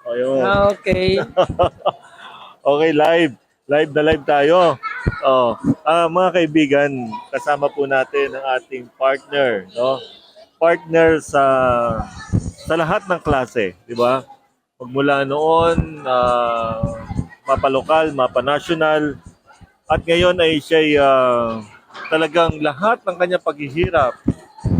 Ayun. Okay. Okay, live. Live na live tayo. Oh, mga kaibigan, kasama po natin ang ating partner, no? Partner sa lahat ng klase, di ba? Magmula noon, mapa-lokal, mapa-national, at ngayon ay siya'y talagang lahat ng kanyang paghihirap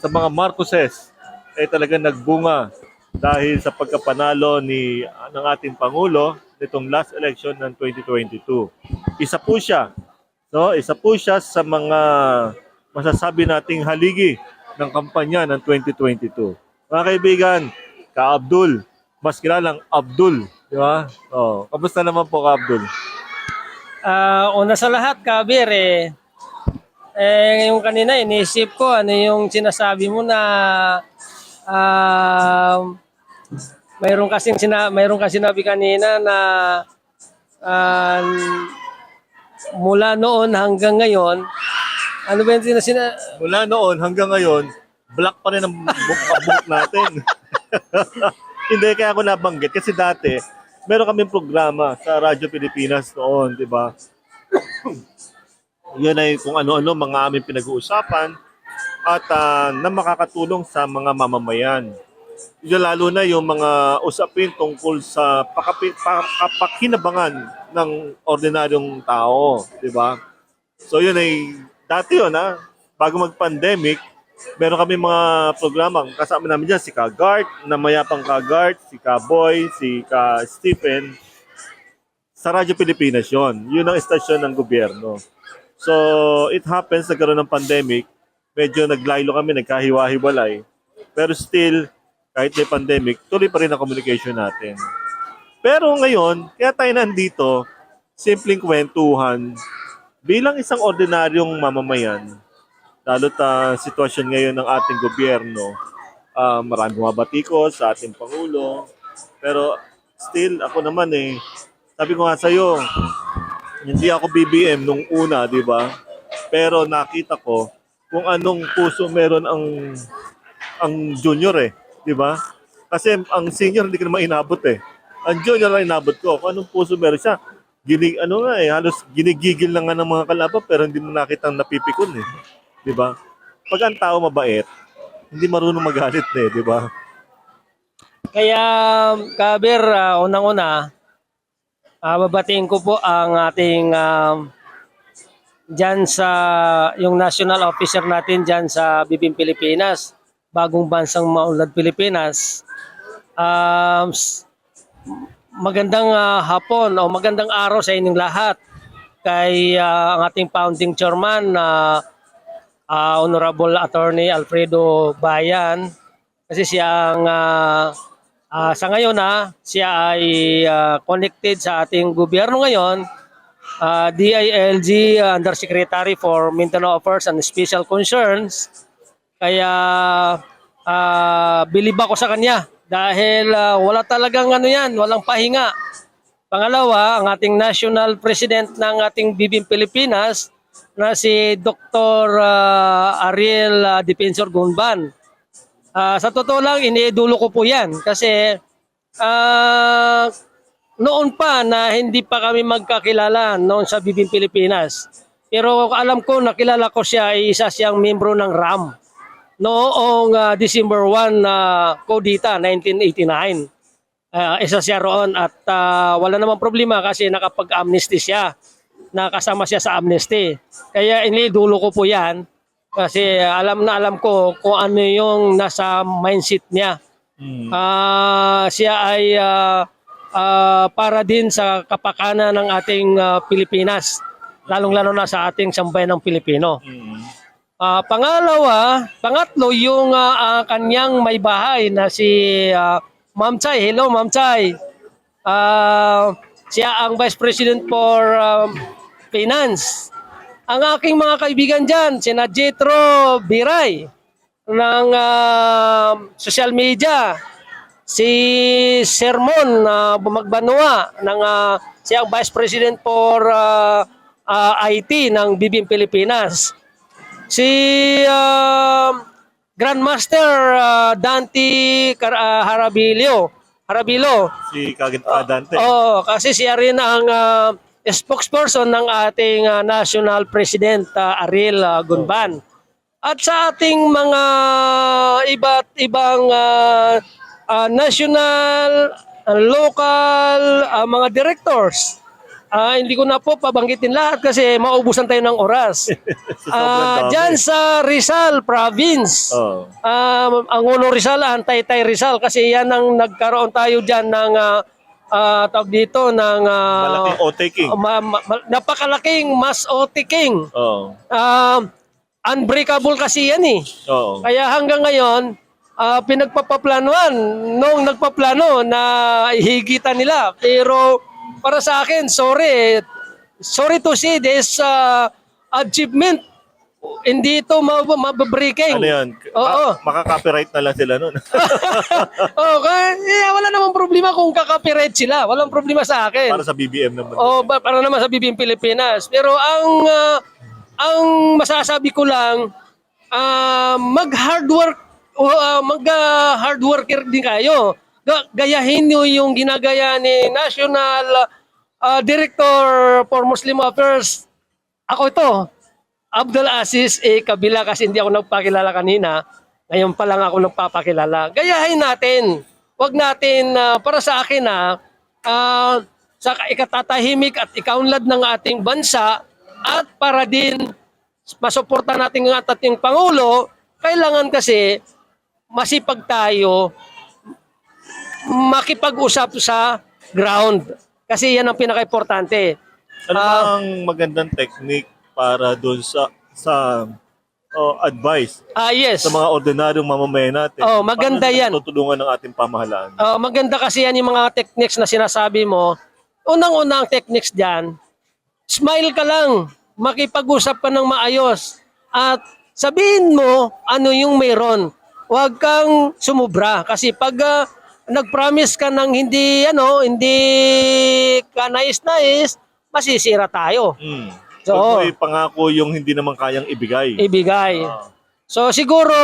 sa mga Marcoses ay talagang nagbunga dahil sa pagkapanalo ng ating Pangulo nitong last election ng 2022. Isa po siya, no? Isa po siya sa mga masasabi nating haligi ng kampanya ng 2022. Mga kaibigan, Ka Abdul, mas kilalang Abdul, di ba? Oh, kamusta naman po Ka Abdul? Una sa lahat, Kabir, yung kanina inisip ko ano yung sinasabi mo na ah, mayroon kasi sinabi kanina na ah, mula noon hanggang ngayon, ano ba yung Mula noon hanggang ngayon, black pa rin ang buhok natin. Hindi, kaya ako nabanggit. Kasi dati, meron kaming programa sa Radyo Pilipinas noon, di ba? Yun ay kung ano-ano mga aming pinag-uusapan at na makakatulong sa mga mamamayan. Yun lalo na yung mga usapin tungkol sa kapakinabangan ng ordinaryong tao, di ba? So yun ay dati yun bago mag-pandemic, meron kami mga programa. Kasama namin dyan si Kagart, na mayapang Kagart, si Kaboy, si Ka Stephen. Sa Radyo Pilipinas yun. Yun ang estasyon ng gobyerno. So it happens, nagkaroon ng pandemic, medyo naglaylo kami, nagkahiwa-hiwalay. Pero still, kahit may pandemic, tuloy pa rin ang communication natin. Pero ngayon, kaya tayo nandito, simpleng kwentuhan, bilang isang ordinaryong mamamayan, lalo ta sitwasyon ngayon ng ating gobyerno, marami bumabatikos sa ating Pangulo. Pero still, ako naman sabi ko nga sa'yo, hindi ako BBM nung una, di ba? Pero nakita ko kung anong puso meron ang junior di ba? Kasi ang senior hindi ko naman inabot Ang junior lang inabot ko. Kung anong puso meron siya, halos ginigigil na nga ng mga kalaban pero hindi mo nakitang napipikon di ba? Pag ang tao mabait, hindi marunong magalit di ba? Kaya, Kabir, unang-una, babatiin ko po ang ating dyan sa yung national officer natin dyan sa Bibim Pilipinas, bagong bansang maunlad Pilipinas. Magandang hapon o magandang araw sa inyong lahat. Kay ang ating founding chairman na Honorable Attorney Alfredo Bayan, kasi siya ang sa ngayon siya ay connected sa ating gobyerno ngayon, DILG Undersecretary for Mindanao Affairs and Special Concerns. Kaya bilib ako sa kanya dahil wala talagang walang pahinga. Pangalawa, ang ating national president ng ating Bibim Pilipinas na si Dr. Ariel Defensor Gunban. Sa totoo lang, iniidulo ko po yan kasi noon pa na hindi pa kami magkakilala noon sa Bibim Pilipinas. Pero alam ko, nakilala ko siya, isa siyang membro ng RAM noong December 1, Codita, 1989. Isa siya roon at wala namang problema kasi nakapag-amnesty siya. Nakasama siya sa amnesty. Kaya inidulo ko po yan kasi alam na alam ko kung ano yung nasa mindset niya. Siya ay para din sa kapakanan ng ating Pilipinas, lalong-lalo na sa ating sambayan ng Pilipino. Pangatlo, yung kanyang may bahay na si Ma'am Chay. Hello, Ma'am Chay. Siya ang Vice President for Finance. Ang aking mga kaibigan dyan, sina Jetro Biray ng social media, si Sermon Bumagbanua ng siya ang Vice President for IT ng Bibim Pilipinas. Si Grandmaster Dante Arabilo. Si Kagit Dante. Oo, kasi siya rin ang spokesperson ng ating National President Ariel Gunban. At sa ating mga iba't ibang national, local, mga directors. Hindi ko na po pabanggitin lahat kasi maubusan tayo ng oras. Sobrang dami. Diyan sa Rizal Province. Oo. Ang Uno Rizal, Antay Rizal kasi yan ang nagkaroon tayo diyan ng tawag dito ng Malaking O-taking. napakalaking mas otiking. Oo. Unbreakable kasi yan eh. Oo. Kaya hanggang ngayon, pinagpapaplanuan nung nagpaplano na higitan nila. Pero para sa akin, sorry to say this achievement. Hindi ito mababreaking. Ano yan? Oo. Makaka-copyright na lang sila nun. Okay, wala namang problema kung kakapirate sila. Walang problema sa akin. Para sa BBM naman. Para naman sa BBM Pilipinas. Pero ang masasabi ko lang, mag-hard worker din kayo. Gayahin nyo yung ginagaya ni National Director for Muslim Affairs. Ako ito, Abdul Aziz Kabila, kasi hindi ako nagpakilala kanina. Ngayon pa lang ako nagpapakilala. Gayahin natin. Huwag natin, para sa akin sa ikatatahimik at ikaunlad ng ating bansa at para din masuporta natin ang ating Pangulo, kailangan kasi masipag tayo makipag-usap sa ground. Kasi yan ang pinaka-importante. Ano ba ang magandang technique para doon sa advice Yes. sa mga ordinaryong mamamayan natin? Maganda Paano yan. tutulungan ng ating pamahalaan? Maganda kasi yan yung mga techniques na sinasabi mo. Unang-unang techniques dyan, smile ka lang, makipag-usap ka ng maayos, at sabihin mo ano yung meron. Huwag kang sumubra kasi pag nag-promise ka ng hindi ka nais-nais, masisira tayo. So, Huwag mo ipangako yung hindi naman kayang ibigay. So siguro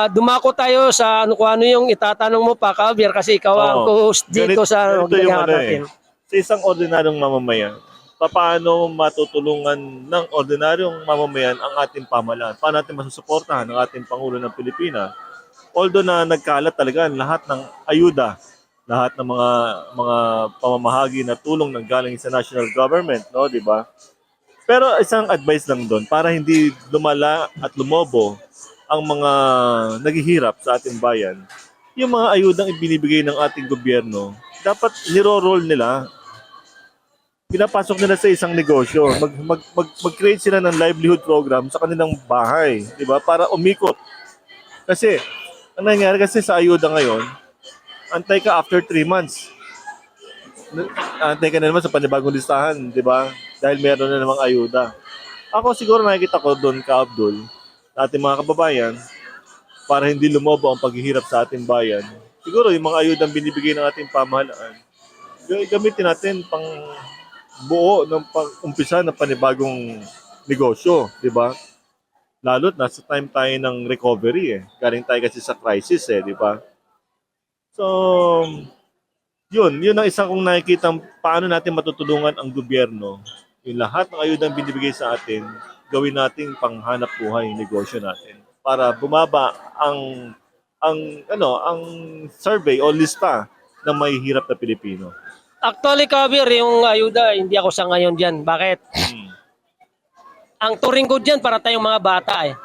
dumako tayo sa kung ano yung itatanong mo pa, Javier, kasi ikaw ang host dito sa ganito natin. Sa isang ordinaryong mamamayan, paano matutulungan ng ordinaryong mamamayan ang ating pamahalaan? Paano natin masusuportahan ang ating Pangulo ng Pilipinas? Although na nagkalat talaga lahat ng ayuda, lahat ng mga pamamahagi na tulong ng galing sa national government, no, di ba? Pero isang advice lang doon para hindi lumala at lumobo ang mga naghihirap sa ating bayan. Yung mga ayudang ibinibigay ng ating gobyerno, dapat niro-roll nila. Pinapasok nila sa isang negosyo. Mag-create sila ng livelihood program sa kanilang bahay, di ba? Para umikot. Kasi ang nangyari kasi sa ayuda ngayon, antay ka after 3 months. Antay ka na naman sa panibagong listahan, di ba? Dahil meron na namang ayuda. Ako siguro nakikita ko doon, ka Abdul, sa ating mga kababayan, para hindi lumobo ang paghihirap sa ating bayan. Siguro yung mga ayudang binibigay ng ating pamahalaan, gamitin natin pang buo ng pag-umpisa ng panibagong negosyo, di ba? Lalo't nasa time tayo ng recovery eh. Galing tayo kasi sa crisis eh, di ba? So, yun ang isang kong nakikita paano natin matutulungan ang gobyerno. Yung lahat ng ayudang binibigay sa atin, gawin nating panghanap buhay negosyo natin para bumaba ang survey o lista ng mahihirap na Pilipino. Actually, Kabir, yung ayuda, hindi ako sa ngayon dyan. Bakit? Ang turing ko dyan para tayong mga bata eh.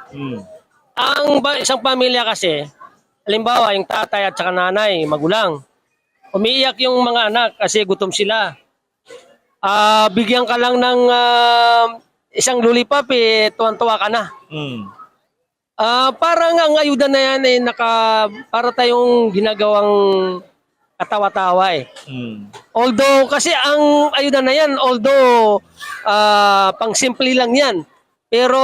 Isang pamilya kasi, halimbawa, yung tatay at saka nanay, magulang, umiiyak yung mga anak kasi gutom sila. Bigyan ka lang ng isang lollipop, tuwan-tuwa ka na. Parang ang ayuda na yan para tayong ginagawang katawa-tawa eh. Although, kasi ang ayuda na yan, pang simple lang yan. Pero,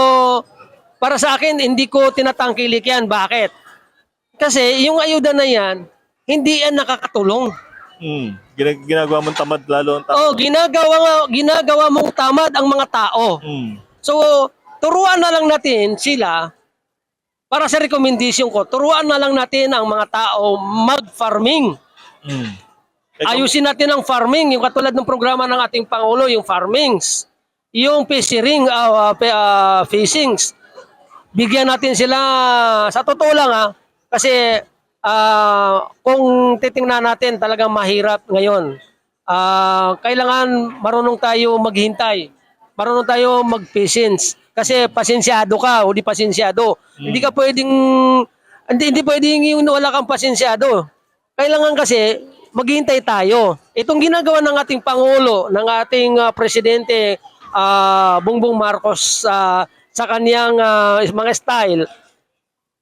para sa akin, hindi ko tinatangkilik yan. Bakit? Kasi, yung ayuda na yan, hindi yan nakakatulong. Ginagawa mong tamad lalo ang tao. Ginagawa mong tamad ang mga tao. So, turuan na lang natin sila para sa recommendation ko, turuan na lang natin ang mga tao mag-farming. Ayusin natin ang farming, yung katulad ng programa ng ating Pangulo, yung farmings, yung fishing, fishings. Bigyan natin sila, sa totoo lang kasi kung titingnan natin talagang mahirap ngayon. Kailangan marunong tayo maghintay, marunong tayo mag-patience. Kasi pasensyado ka o di pasensyado. Hindi ka pwedeng, hindi pwedeng yung wala kang pasensyado. Kailangan kasi maghintay tayo. Itong ginagawa ng ating Pangulo, ng ating Presidente Bongbong Marcos sa kaniyang mga style,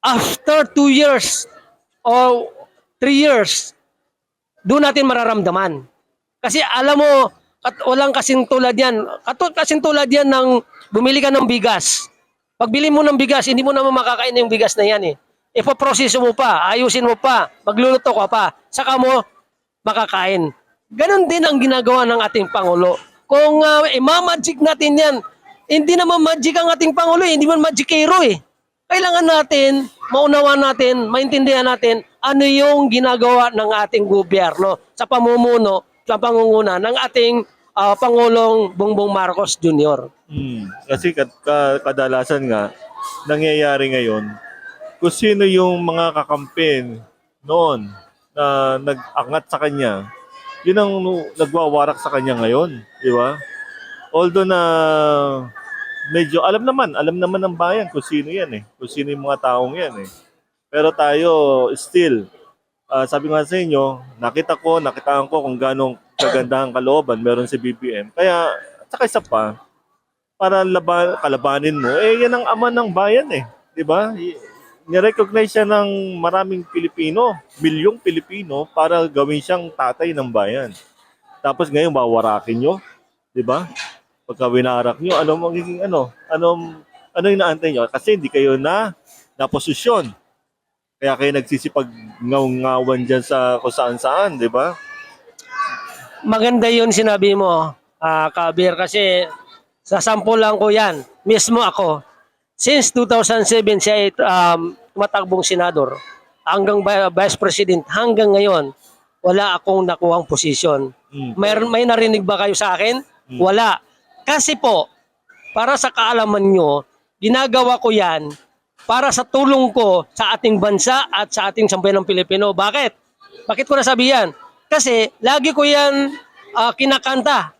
after 2 years or 3 years, doon natin mararamdaman. Kasi alam mo, walang kasing tulad yan. Kasing tulad yan ng bumili ka ng bigas. Pagbili mo ng bigas, hindi mo naman makakain yung bigas na yan eh. Ipaproseso mo pa, ayusin mo pa, magluluto ka pa, saka mo makakain. Ganon din ang ginagawa ng ating Pangulo. Kung imamagic natin yan, hindi naman magic ang ating Pangulo hindi man magicero eh. Kailangan natin, maunawaan natin, maintindihan natin ano yung ginagawa ng ating gobyerno sa pamumuno, sa pangunguna ng ating Pangulong Bongbong Marcos Jr. Kasi kadalasan nga, nangyayari ngayon, kung sino yung mga kakampen noon na nag-angat sa kanya, yun ang nagwawarak sa kanya ngayon, di ba? Although na medyo alam naman ng bayan kung sino yan eh, kung sino yung mga taong yan eh. Pero tayo still, sabi nga sa inyo, nakitaan ko kung ganong kagandang kalooban meron si BBM. Kaya, saka isa pa, para kalabanin mo, yan ang ama ng bayan eh. Di ba? Nirecognize siya ng maraming Pilipino, milyong Pilipino, para gawin siyang tatay ng bayan. Tapos ngayon, wawarakin nyo. Di ba? Pagka winarak nyo, ano magiging ano yung inaantay nyo? Kasi hindi kayo na posisyon. Kaya kayo nagsisipag ngaw-ngawan dyan sa kung saan-saan, di ba? Maganda yun sinabi mo, Kabir, kasi sa sample lang ko yan, mismo ako. Since 2007 siya ay tumatakbong senador, hanggang vice president, hanggang ngayon, wala akong nakuhang posisyon. May narinig ba kayo sa akin? Wala. Kasi po, para sa kaalaman nyo, ginagawa ko yan para sa tulong ko sa ating bansa at sa ating sambayanang Pilipino. Bakit? Bakit ko nasabi yan? Kasi lagi ko yan kinakanta.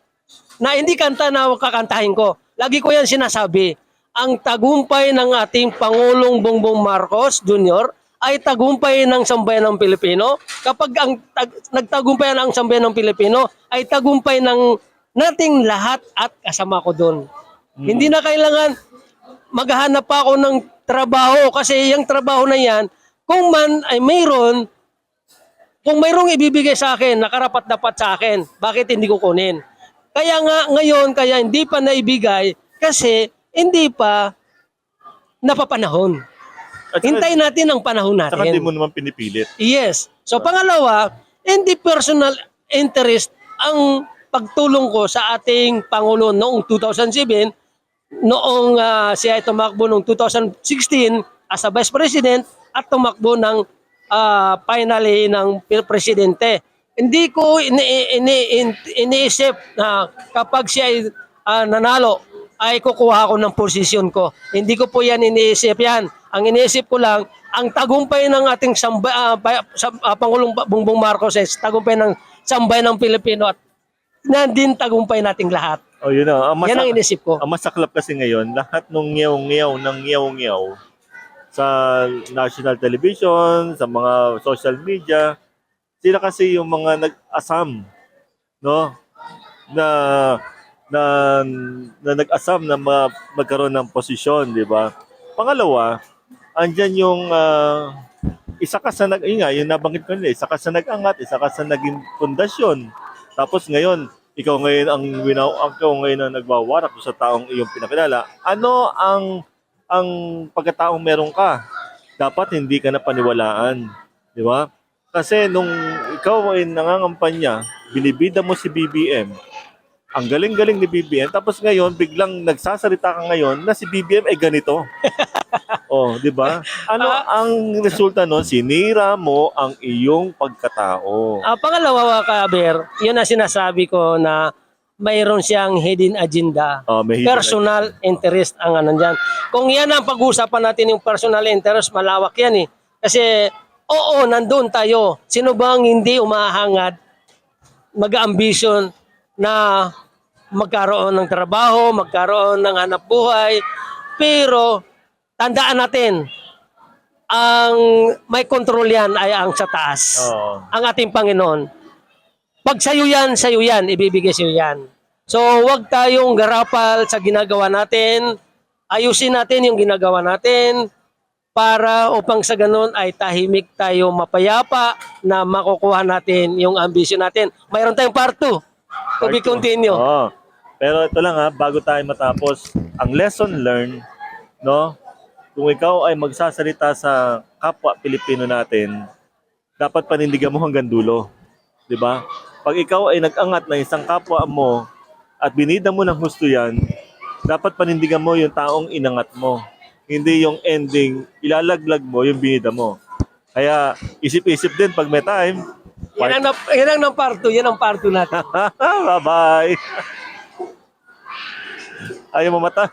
Na hindi kanta na kakantahin ko. Lagi ko yan sinasabi. Ang tagumpay ng ating Pangulong Bongbong Marcos Jr. ay tagumpay ng sambayanang Pilipino. Kapag nagtagumpay ang sambayanang Pilipino, ay tagumpay ng nating lahat at kasama ko doon. Hindi na kailangan maghahanap pa ako ng trabaho kasi yung trabaho na yan, kung man ay mayroon, kung mayroong ibibigay sa akin, nakarapat-dapat sa akin, bakit hindi ko kunin? Kaya nga ngayon, kaya hindi pa naibigay kasi hindi pa napapanahon. Hintayin natin ang panahon natin. Saka hindi mo naman pinipilit. Yes. So pangalawa, hindi personal interest ang pagtulong ko sa ating Pangulo noong 2007, noong siya ay tumakbo noong 2016 as a Vice President at tumakbo ng finally ng Presidente. Hindi ko iniisip na kapag siya ay nanalo, ay kukuha ako ng posisyon ko. Hindi ko po yan iniisip yan. Ang iniisip ko lang, ang tagumpay ng ating Pangulong Bongbong Marcos ay tagumpay ng sambayan ng Pilipino at din tagumpay nating lahat. Oh, yun na. Yan ang inisip ko. Ang masaklap kasi ngayon, lahat ng ngiyaw-ngiyaw sa national television, sa mga social media, sila kasi yung mga nag-asam, no? Na nag-asam na magkaroon ng posisyon, di ba? Pangalawa, andyan yung isa ka sa yung nabanggit ko nila, isa ka sa nag-angat, isa ka sa naging pundasyon. Tapos ngayon, ikaw ngayon ang nagwawarak sa taong iyong pinakilala. Ano ang pagkataong meron ka? Dapat hindi ka na paniwalaan, di ba? Kasi nung ikaw ay nangangampanya, binibida mo si BBM, ang galing-galing ni BBM, tapos ngayon, biglang nagsasalita ka ngayon na si BBM ay ganito. Oh, di ba? Ano ang resulta nun? Sinira mo ang iyong pagkatao. Pangalawa, Kaber, yun ang sinasabi ko na mayroon siyang hidden agenda. Oh, may hidden Personal interest ang ano dyan. Kung yan ang pag-uusapan natin yung personal interest, malawak yan eh. Kasi, oo, nandun tayo. Sino bang hindi umahangad, mag-ambition na magkaroon ng trabaho, magkaroon ng hanap buhay. Pero, tandaan natin, ang may kontrol yan ay ang sa taas. Oo. Ang ating Panginoon. Pag sa'yo yan, ibibigay sa'yo yan. So, huwag tayong garapal sa ginagawa natin. Ayusin natin yung ginagawa natin para upang sa ganun ay tahimik tayo mapayapa na makukuha natin yung ambisyon natin. Mayroon tayong part 2. To be continue. Oo. Pero ito lang ha, bago tayo matapos, ang lesson learned, no? Kung ikaw ay magsasalita sa kapwa Pilipino natin, dapat panindigan mo hanggang dulo. 'Di ba? Pag ikaw ay nag-angat ng isang kapwa mo at binida mo ng husto yan, dapat panindigan mo yung taong inangat mo. Hindi yung ending, ilalaglag mo yung binida mo. Kaya isip-isip din pag may time. Yan ang part 2. Yan ang part 2 natin. Bye-bye! Ayaw mamatay.